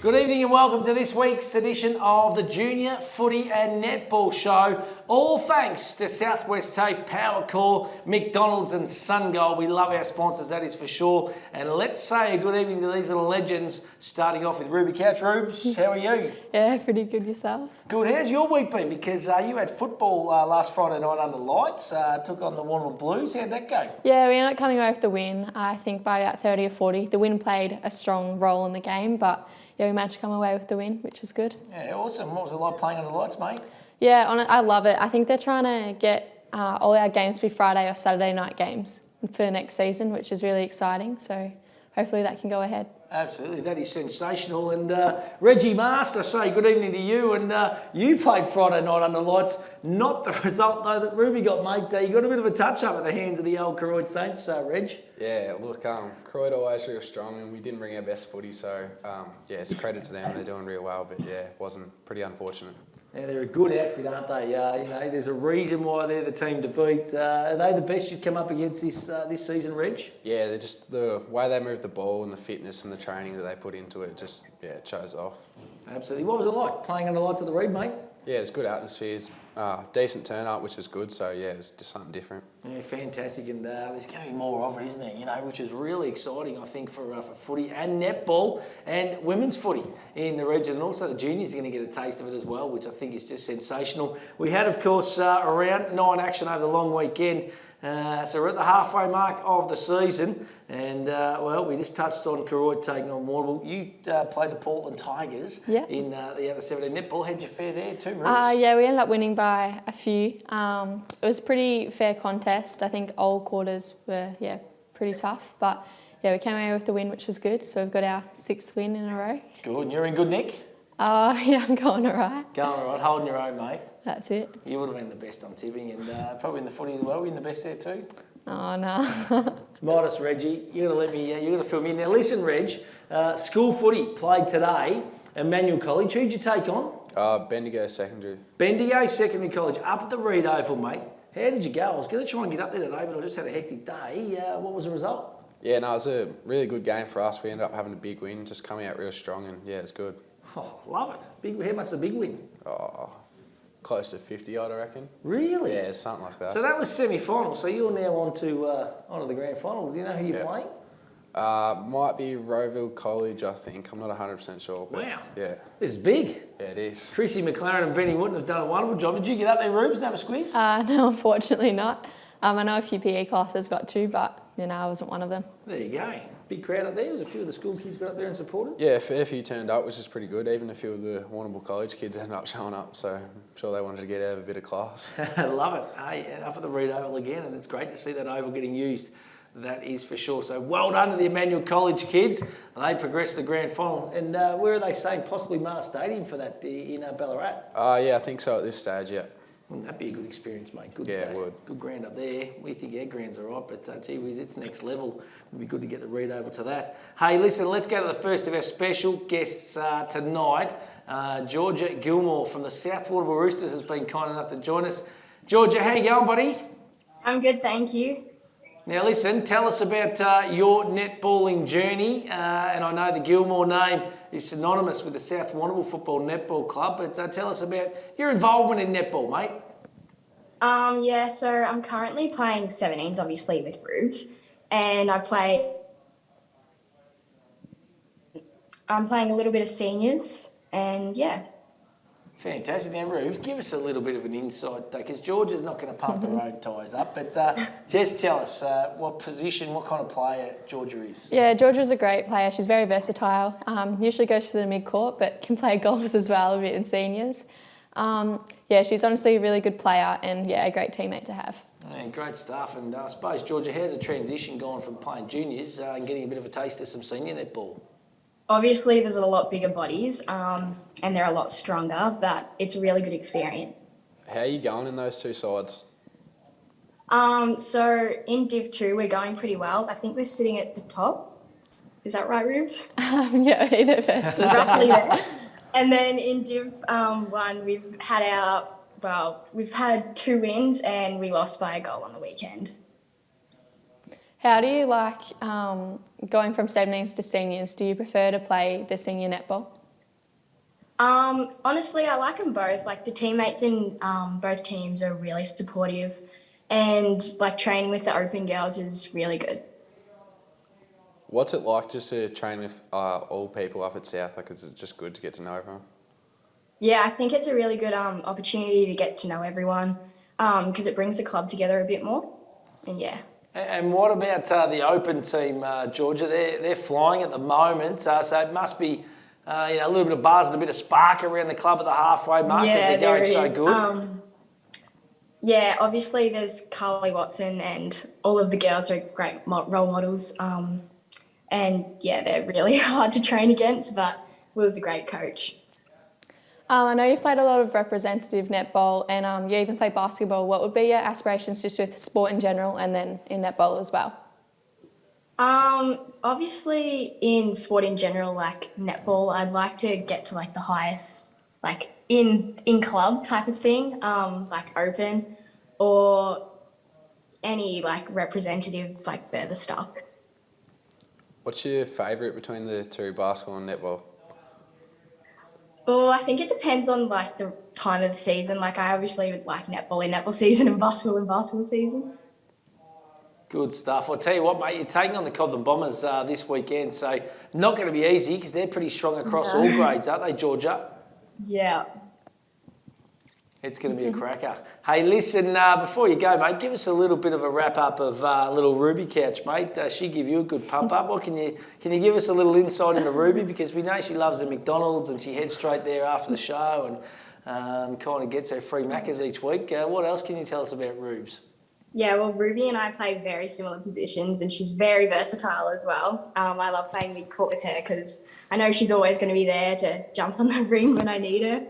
Good evening and welcome to this week's edition of the Junior Footy and Netball Show. All thanks to Southwest TAFE, Powercore, McDonald's and SunGold. We love our sponsors, that is for sure. And let's say a good evening to these little legends, starting off with Ruby Couch. Rubes, how are you? Yeah, pretty good yourself. Good. How's your week been? Because you had football last Friday night under lights, took on the Warrnambool Blues. How'd that go? Yeah, we ended up coming away with the win, I think by about 30 or 40. The win played a strong role in the game, but yeah, we managed to come away with the win, which was good. Yeah, awesome. What was it like playing under lights, mate? Yeah, I love it. I think they're trying to get all our games to be Friday or Saturday night games for next season, which is really exciting. So hopefully that can go ahead. Absolutely, that is sensational. And Reggie Master, say good evening to you. And you played Friday night under lights. Not the result, though, that Ruby got, mate. You got a bit of a touch-up at the hands of the old Koroyd Saints, Reg. Yeah, look, Koroyd always real strong and we didn't bring our best footy. So, yeah, it's a credit to them. They're doing real well. But, yeah, it wasn't pretty unfortunate. Yeah, they're a good outfit, aren't they? There's a reason why they're the team to beat. Are they the best you've come up against this season, Reg? Yeah, they're just the way they move the ball and the fitness and the training that they put into it just, yeah, it shows off. Absolutely. What was it like playing under lights at the Reed, mate? Yeah, it's good atmospheres, decent turnout, which is good. So, yeah, it's just something different. Yeah, fantastic. And there's going to be more of it, isn't there? Which is really exciting, I think, for footy and netball and women's footy in the region. And also the juniors are going to get a taste of it as well, which I think is just sensational. We had, of course, around 9 action over the long weekend. So we're at the halfway mark of the season. And, we just touched on Koroyd taking on Warrnambool. You played the Portland Tigers in the other 17 netball. How'd you fare there too, Ruth? Yeah, we ended up winning by a few. It was a pretty fair contest. I think all quarters were, pretty tough. But, yeah, we came away with the win, which was good. So we've got our 6th win in a row. Good. And you're in good nick? Yeah, I'm going all right. Going all right. Holding your own, mate. That's it. You would have been the best, I'm tipping, and probably in the footy as well. Were you in the best there too? Oh, no. Modest, Reggie. You're going to fill me in. Now, listen, Reg, school footy played today, Emmanuel College. Who'd you take on? Bendigo Secondary. Bendigo Secondary College, up at the Reed Oval, mate. How did you go? I was going to try and get up there today, but I just had a hectic day. What was the result? Yeah, no, it was a really good game for us. We ended up having a big win, just coming out real strong, and yeah, it's good. Oh, love it. How much is a big win? Oh, close to 50, I reckon. Really? Yeah, something like that. So that was semi-final. So you're now on to the grand final. Do you know who you're playing? Might be Rowville College, I think. I'm not 100% sure. But Wow. Yeah. This is big. Yeah, it is. Chrissy McLaren and Benny Wooden have done a wonderful job. Did you get up there, Rubes, and have a squeeze? No, unfortunately not. I know a few PE classes got to, but I wasn't one of them. There you go. Big crowd up there. Was a few of the school kids got up there and supported? Yeah, a fair few turned up, which is pretty good. Even a few of the Warrnambool College kids ended up showing up, so I'm sure they wanted to get out of a bit of class. I love it. Hey, and up at the Reed Oval again, and it's great to see that oval getting used. That is for sure. So well done to the Emmanuel College kids. They progressed to the grand final. And where are they saying? Possibly Mars Stadium for that in Ballarat? Yeah, I think so at this stage, yeah. Wouldn't that be a good experience, mate? Good, yeah, it would. Good ground up there. We think our ground's all right, but gee whiz, it's next level. It would be good to get the Reed over to that. Hey, listen, let's go to the first of our special guests tonight. Georgia Gilmore from the South Warrnambool Roosters has been kind enough to join us. Georgia, how you going, buddy? I'm good, thank you. Now listen, tell us about your netballing journey, and I know the Gilmore name is synonymous with the South Warrnambool Football Netball Club, but tell us about your involvement in netball, mate. So I'm currently playing 17s, obviously, with Rubes, and I'm playing a little bit of seniors, and yeah. Fantastic. Now, Rubes, give us a little bit of an insight, though, because Georgia's not going to pump her own tyres up, but just tell us what position, what kind of player Georgia is. Yeah, Georgia's a great player. She's very versatile. Usually goes to the mid-court, but can play golf as well a bit in seniors. She's honestly a really good player and, a great teammate to have. Yeah, great stuff. And I suppose, Georgia, how's the transition gone from playing juniors and getting a bit of a taste of some senior netball? Obviously, there's a lot bigger bodies and they're a lot stronger, but it's a really good experience. How are you going in those two sides? So in Div 2, we're going pretty well. I think we're sitting at the top. Is that right, Rubes? Either best. Roughly there. And then in Div 1, we've had 2 wins and we lost by a goal on the weekend. How do you like going from 17s to seniors? Do you prefer to play the senior netball? Honestly, I like them both. Like the teammates in both teams are really supportive, and like training with the open girls is really good. What's it like just to train with all people up at South? Like, is it just good to get to know everyone? Yeah, I think it's a really good opportunity to get to know everyone because it brings the club together a bit more. And yeah. And what about the open team, Georgia? They're flying at the moment, so it must be a little bit of buzz and a bit of spark around the club at the halfway mark because Yeah, they're going there so is. good. Yeah, obviously there's Carly Watson and all of the girls are great role models. And yeah, they're really hard to train against, but Will's a great coach. I know you've played a lot of representative netball and you even play basketball. What would be your aspirations just with sport in general and then in netball as well? Obviously in sport in general, like netball, I'd like to get to like the highest, like in club type of thing, like open or any like representative like further stuff. What's your favourite between the two, basketball and netball? Well, I think it depends on like the time of the season. Like I obviously would like netball in netball season and basketball in basketball season. Good stuff. I'll tell you what, mate, you're taking on the Cobden Bombers this weekend, so not going to be easy because they're pretty strong across all grades, aren't they, Georgia? Yeah. It's going to be a cracker. Hey, listen, before you go, mate, give us a little bit of a wrap-up of little Ruby Couch, mate. She give you a good pump-up. What can you give us a little insight into Ruby? Because we know she loves the McDonald's and she heads straight there after the show and kind of gets her free Maccas each week. What else can you tell us about Rubes? Yeah, well, Ruby and I play very similar positions and she's very versatile as well. I love playing mid-court with her because I know she's always going to be there to jump on the ring when I need her.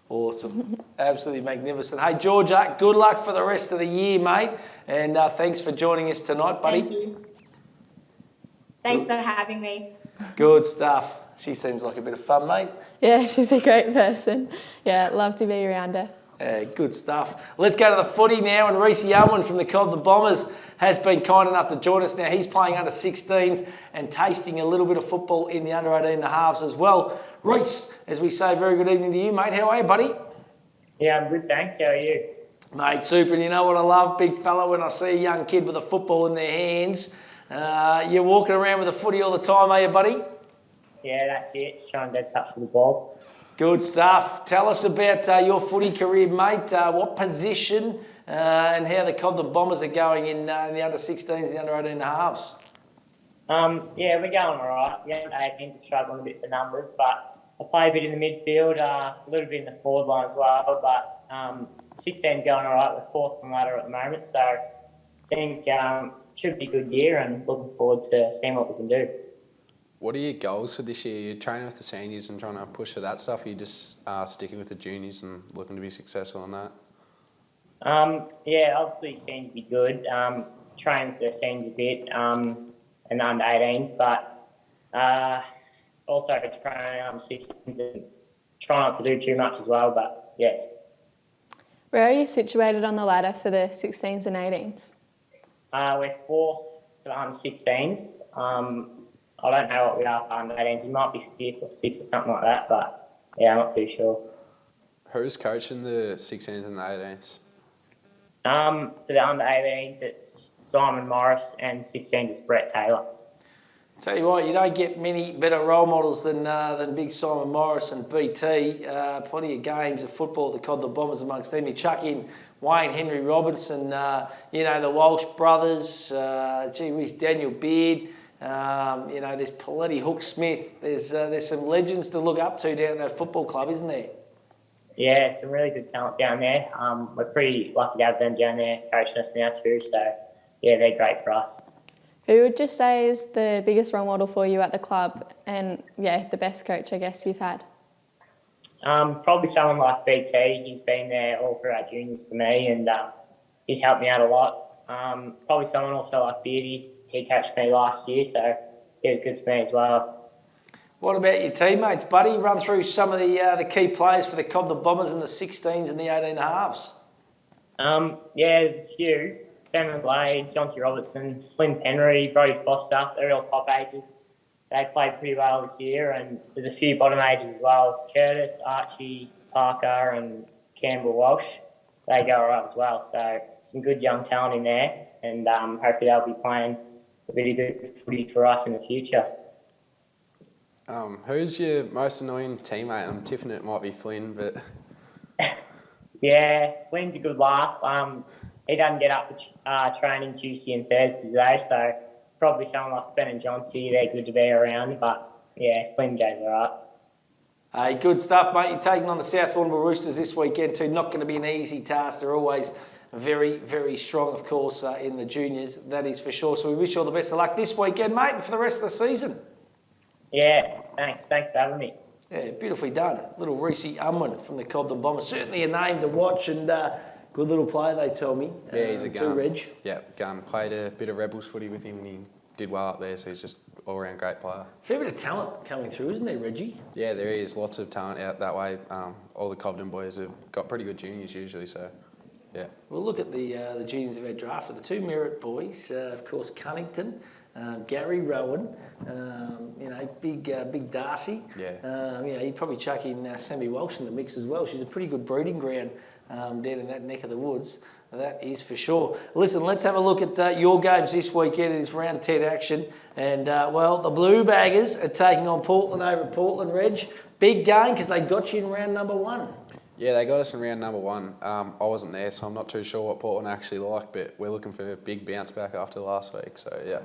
Awesome. Absolutely magnificent. Hey, Georgia, good luck for the rest of the year, mate. And thanks for joining us tonight, buddy. Thank you. Thanks for having me. Good stuff. She seems like a bit of fun, mate. Yeah, she's a great person. Yeah, love to be around her. Good stuff. Let's go to the footy now. And Reece Youngman from the Cobden Bombers has been kind enough to join us now. He's playing under 16s and tasting a little bit of football in the under 18 and a halves as well. Reece, as we say, very good evening to you, mate. How are you, buddy? Yeah, I'm good, thanks. How are you? Mate, super. And you know what I love, big fella, when I see a young kid with a football in their hands. You're walking around with a footy all the time, are you, buddy? Yeah, that's it. Showing dead touch with the ball. Good stuff. Tell us about your footy career, mate. What position and how the Cobden Bombers are going in the under 16s and the under 18 and a halves? Yeah, we're going all right. The under 18 is struggling a bit for numbers, but I play a bit in the midfield, a little bit in the forward line as well. But 16 going all right. We're fourth on the ladder at the moment, so I think should be a good year and looking forward to seeing what we can do. What are your goals for this year? You're training with the seniors and trying to push for that stuff, or are you just sticking with the juniors and looking to be successful in that? Yeah, obviously seniors would be good. Train with the seniors a bit and the under 18s, but also training under 16s and try not to do too much as well. But yeah. Where are you situated on the ladder for the 16s and 18s? We're fourth for the under 16s. I don't know what we are for under 18s. We might be fifth or sixth or something like that, but yeah, I'm not too sure. Who's coaching the 16s and the 18s? For the under 18s, it's Simon Morris, and 16s is Brett Taylor. Tell you what, you don't get many better role models than big Simon Morris and BT. Plenty of games of football at the Cobden Bombers amongst them. You chuck in Wayne Henry Robinson, the Walsh brothers, Daniel Beard. There's plenty Hook Smith. There's some legends to look up to down at that football club, isn't there? Yeah, some really good talent down there. We're pretty lucky to have them down there coaching us now too. So yeah, they're great for us. Who would you say is the biggest role model for you at the club and, yeah, the best coach I guess you've had? Probably someone like BT. He's been there all through our juniors for me and he's helped me out a lot. Probably someone also like Beardy. He coached me last year, so he was good for me as well. What about your teammates, buddy? Run through some of the key players for the Cobden Bombers in the 16s and the 18 and a halves. Yeah, there's a few. Ben Blade, John T. Robertson, Flynn Penry, Brody Foster, they're all top ages. they played pretty well this year, and there's a few bottom ages as well. Curtis, Archie, Parker, and Campbell Walsh. They go all right as well. So some good young talent in there, and hopefully they'll be playing a bit of good footy for us in the future. Who's your most annoying teammate? I'm tipping it might be Flynn, but Yeah, Flynn's a good laugh. He doesn't get up for training Tuesday and Thursdays though, so probably someone like Ben and Jonty, they're good to be around. But yeah, Flynn goes all right. Hey, good stuff, mate. You're taking on the South Warrnambool Roosters this weekend too. Not going to be an easy task. They're always very, very strong, of course, in the juniors. That is for sure. So we wish you all the best of luck this weekend, mate, and for the rest of the season. Yeah, thanks. Thanks for having me. Yeah, beautifully done. Little Reece Unwin from the Cobden Bombers. Certainly a name to watch and good little player, they tell me. yeah, he's a too, gun. Reg. Yeah, gun. Played a bit of Rebels footy with him and he did well up there, so he's just all-round great player. Fair bit of talent coming through, isn't there, Reggie? Yeah, there is lots of talent out that way. All the Cobden boys have got pretty good juniors usually, so yeah. We'll look at the juniors of our draft for the two Merritt boys. Of course, Cunnington, Gary Rowan, big Darcy. Yeah. You'd probably chuck in Sammy Walsh in the mix as well. She's a pretty good breeding ground down in that neck of the woods. That is for sure. Listen, let's have a look at your games this weekend. It is round 10 action. And, the Blue Baggers are taking on Portland over at Portland, Reg. Big game because they got you in round number 1. Yeah, they got us in round number 1. I wasn't there, so I'm not too sure what Portland actually like, but we're looking for a big bounce back after last week, so yeah.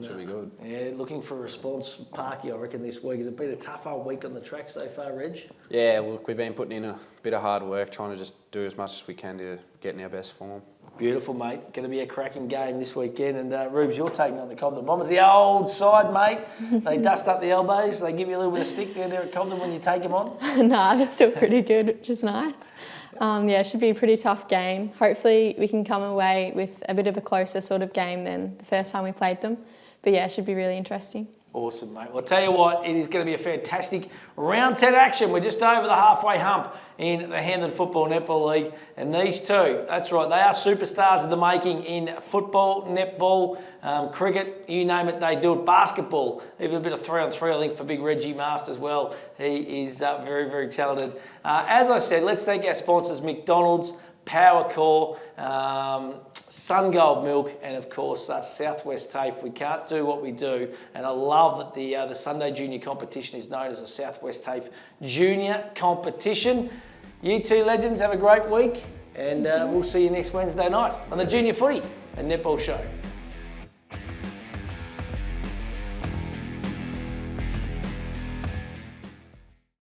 Should be good. Yeah, looking for a response, Parky, I reckon, this week. Has it been a tough old week on the track so far, Reg? Yeah, look, we've been putting in a bit of hard work, trying to just do as much as we can to get in our best form. Beautiful, mate. Going to be a cracking game this weekend. And, Rubes, you're taking on the Cobden Bombers. The old side, mate. They dust up the elbows. They give you a little bit of stick there at Cobden when you take them on. Nah, they're still pretty good, which is nice. It should be a pretty tough game. Hopefully we can come away with a bit of a closer sort of game than the first time we played them. But yeah, it should be really interesting. Awesome, mate. Well, I'll tell you what, it is going to be a fantastic round 10 action. We're just over the halfway hump in the Hamden Football Netball League. And these two, that's right, they are superstars of the making in football, netball, cricket, you name it, they do it. Basketball, even a bit of 3-on-3, I think, for big Reggie Mast as well. He is very, very talented. As I said, let's thank our sponsors, McDonald's, Power Core, SunGold Milk, and of course Southwest TAFE. We can't do what we do, and I love that the Sunday Junior competition is known as a Southwest TAFE Junior competition. You two legends have a great week, and we'll see you next Wednesday night on the Junior Footy and Netball Show.